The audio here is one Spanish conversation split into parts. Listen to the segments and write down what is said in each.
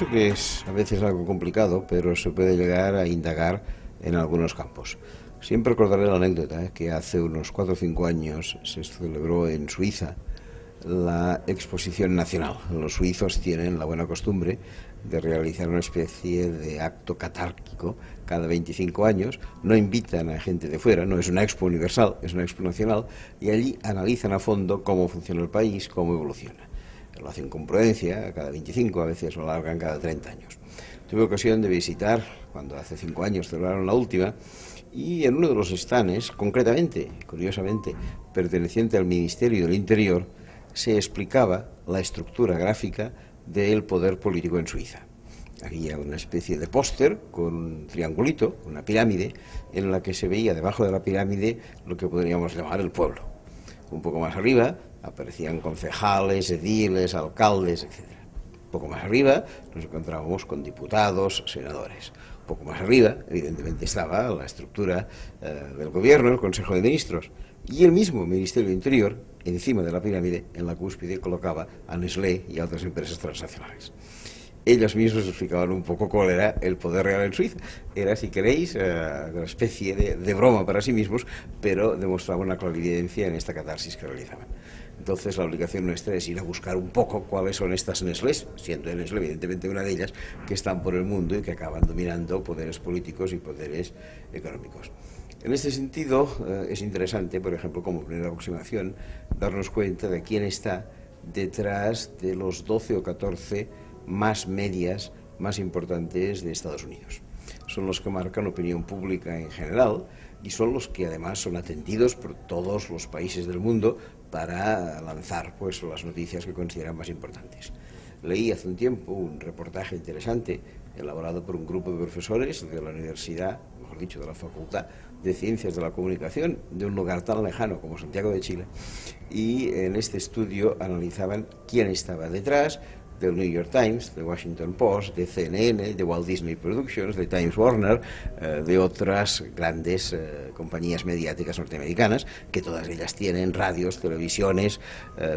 pienso que es a veces algo complicado, pero se puede llegar a indagar en algunos campos. Siempre recordaré la anécdota que hace unos 4 o 5 años se celebró en Suiza la Exposición Nacional. Los suizos tienen la buena costumbre de realizar una especie de acto catárquico cada 25 años, no invitan a gente de fuera, no es una expo universal, es una expo nacional, y allí analizan a fondo cómo funciona el país, cómo evoluciona. Lo hacen con prudencia, cada 25, a veces lo alargan cada 30 años. Tuve ocasión de visitar, cuando hace 5 años celebraron la última, y en uno de los stands, concretamente, curiosamente, perteneciente al Ministerio del Interior, se explicaba la estructura gráfica del poder político en Suiza. Había una especie de póster con un triangulito, una pirámide, en la que se veía debajo de la pirámide lo que podríamos llamar el pueblo. Un poco más arriba aparecían concejales, ediles, alcaldes, etc. Un poco más arriba nos encontrábamos con diputados, senadores. Un poco más arriba, evidentemente, estaba la estructura del gobierno, el Consejo de Ministros. Y el mismo Ministerio del Interior, encima de la pirámide, en la cúspide, colocaba a Nestlé y a otras empresas transnacionales. Ellos mismos explicaban un poco cuál era el poder real en Suiza. Era, si queréis, una especie de broma para sí mismos, pero demostraba una clarividencia en esta catarsis que realizaban. Entonces, la obligación nuestra es ir a buscar un poco cuáles son estas Nestlés, siendo Nestlé evidentemente una de ellas, que están por el mundo y que acaban dominando poderes políticos y poderes económicos. En este sentido, es interesante, por ejemplo, como primera aproximación, darnos cuenta de quién está detrás de los 12 o 14 más medias más importantes de Estados Unidos. Son los que marcan opinión pública en general y son los que además son atendidos por todos los países del mundo para lanzar pues las noticias que consideran más importantes. Leí hace un tiempo un reportaje interesante elaborado por un grupo de profesores de la universidad, mejor dicho, de la Facultad de Ciencias de la Comunicación, de un lugar tan lejano como Santiago de Chile, y en este estudio analizaban quién estaba detrás del New York Times, de Washington Post, de CNN, de Walt Disney Productions, de Times Warner, de otras grandes compañías mediáticas norteamericanas, que todas ellas tienen radios, televisiones,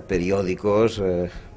periódicos,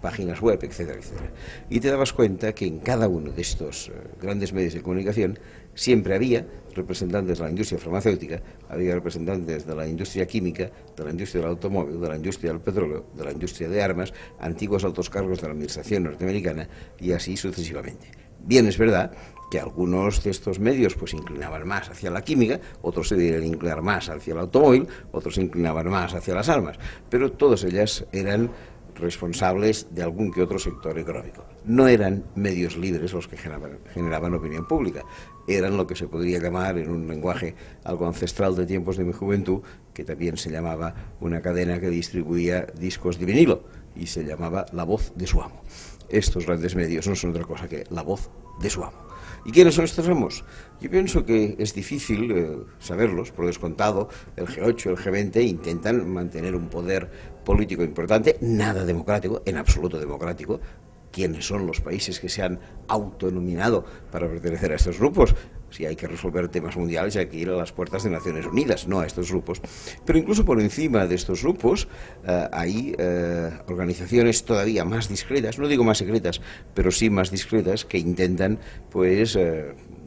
páginas web, etcétera, etcétera. Y te dabas cuenta que en cada uno de estos grandes medios de comunicación siempre había representantes de la industria farmacéutica, había representantes de la industria química, de la industria del automóvil, de la industria del petróleo, de la industria de armas, antiguos altos cargos de la administración norteamericana y así sucesivamente. Bien, es verdad que algunos de estos medios pues inclinaban más hacia la química, otros se debían inclinar más hacia el automóvil, otros se inclinaban más hacia las armas, pero todas ellas eran responsables de algún que otro sector económico. No eran medios libres los que generaban opinión pública, eran lo que se podría llamar, en un lenguaje algo ancestral de tiempos de mi juventud, que también se llamaba una cadena que distribuía discos de vinilo, y se llamaba La Voz de su amo. Estos grandes medios no son otra cosa que la voz de su amo. ¿Y quiénes son estos amos? Yo pienso que es difícil saberlos, por descontado, el G8, el G20 intentan mantener un poder político importante, nada democrático, en absoluto democrático. ¿Quiénes son los países que se han autonominado para pertenecer a estos grupos? Si hay que resolver temas mundiales hay que ir a las puertas de Naciones Unidas, no a estos grupos. Pero incluso por encima de estos grupos hay organizaciones todavía más discretas, no digo más secretas, pero sí más discretas, que intentan, pues,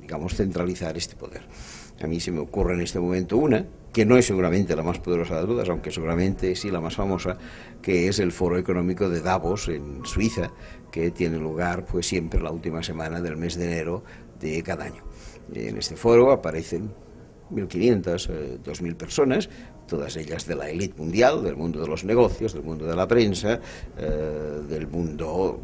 digamos, centralizar este poder. A mí se me ocurre en este momento una, que no es seguramente la más poderosa de todas, aunque seguramente sí la más famosa, que es el Foro Económico de Davos en Suiza, que tiene lugar pues siempre la última semana del mes de enero de cada año. En este foro aparecen 1.500, 2.000 personas, todas ellas de la élite mundial, del mundo de los negocios, del mundo de la prensa, del mundo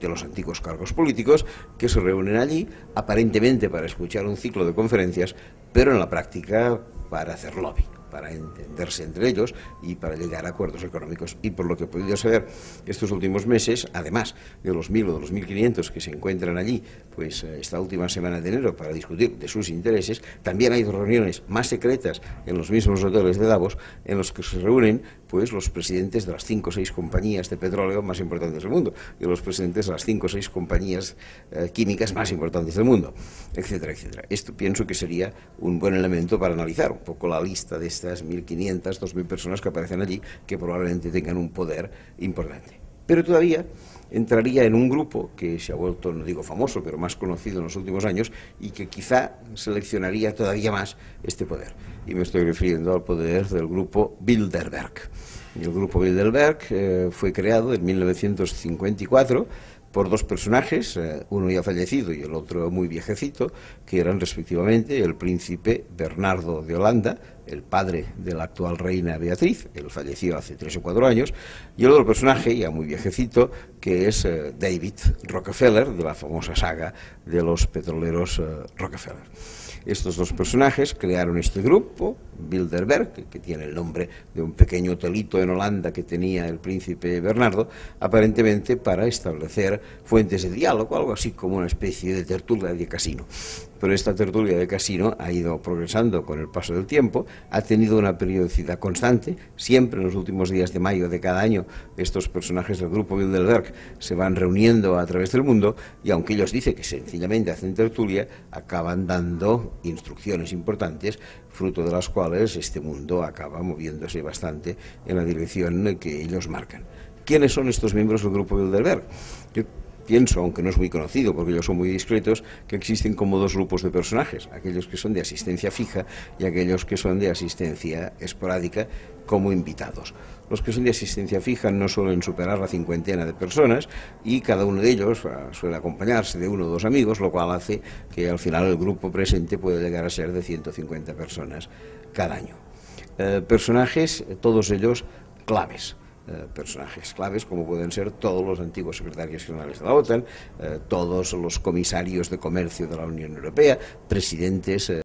de los antiguos cargos políticos, que se reúnen allí aparentemente para escuchar un ciclo de conferencias, pero en la práctica para hacer lobby, para entenderse entre ellos y para llegar a acuerdos económicos. Y por lo que he podido saber estos últimos meses, además de los 1.000 o de los 1.500 que se encuentran allí, pues esta última semana de enero para discutir de sus intereses, también hay reuniones más secretas en los mismos hoteles de Davos, en los que se reúnen pues los presidentes de las 5 o 6 compañías de petróleo más importantes del mundo y los presidentes de las 5 o 6 compañías químicas más importantes del mundo, etcétera, etcétera. Esto pienso que sería un buen elemento para analizar un poco la lista de estas 1.500, 2.000 personas que aparecen allí, que probablemente tengan un poder importante. Pero todavía entraría en un grupo que se ha vuelto, no digo famoso, pero más conocido en los últimos años y que quizá seleccionaría todavía más este poder. Y me estoy refiriendo al poder del grupo Bilderberg. Y el grupo Bilderberg fue creado en 1954 por dos personajes, uno ya fallecido y el otro muy viejecito, que eran respectivamente el príncipe Bernardo de Holanda, el padre de la actual reina Beatriz, él falleció hace 3 o 4 años, y el otro personaje, ya muy viejecito, que es David Rockefeller, de la famosa saga de los petroleros Rockefeller. Estos dos personajes crearon este grupo, Bilderberg, que tiene el nombre de un pequeño hotelito en Holanda que tenía el príncipe Bernardo, aparentemente para establecer fuentes de diálogo, algo así como una especie de tertulia de casino. Pero esta tertulia de casino ha ido progresando con el paso del tiempo, ha tenido una periodicidad constante, siempre en los últimos días de mayo de cada año estos personajes del grupo Bilderberg se van reuniendo a través del mundo y aunque ellos dicen que sencillamente hacen tertulia, acaban dando instrucciones importantes, fruto de las cuales este mundo acaba moviéndose bastante en la dirección que ellos marcan. ¿Quiénes son estos miembros del grupo Bilderberg? Yo pienso, aunque no es muy conocido porque ellos son muy discretos, que existen como dos grupos de personajes, aquellos que son de asistencia fija y aquellos que son de asistencia esporádica como invitados. Los que son de asistencia fija no suelen superar la 50 de personas y cada uno de ellos suele acompañarse de 1 o 2 amigos, lo cual hace que al final el grupo presente puede llegar a ser de 150 personas cada año. Personajes, todos ellos claves. Personajes claves como pueden ser todos los antiguos secretarios generales de la OTAN, todos los comisarios de comercio de la Unión Europea, presidentes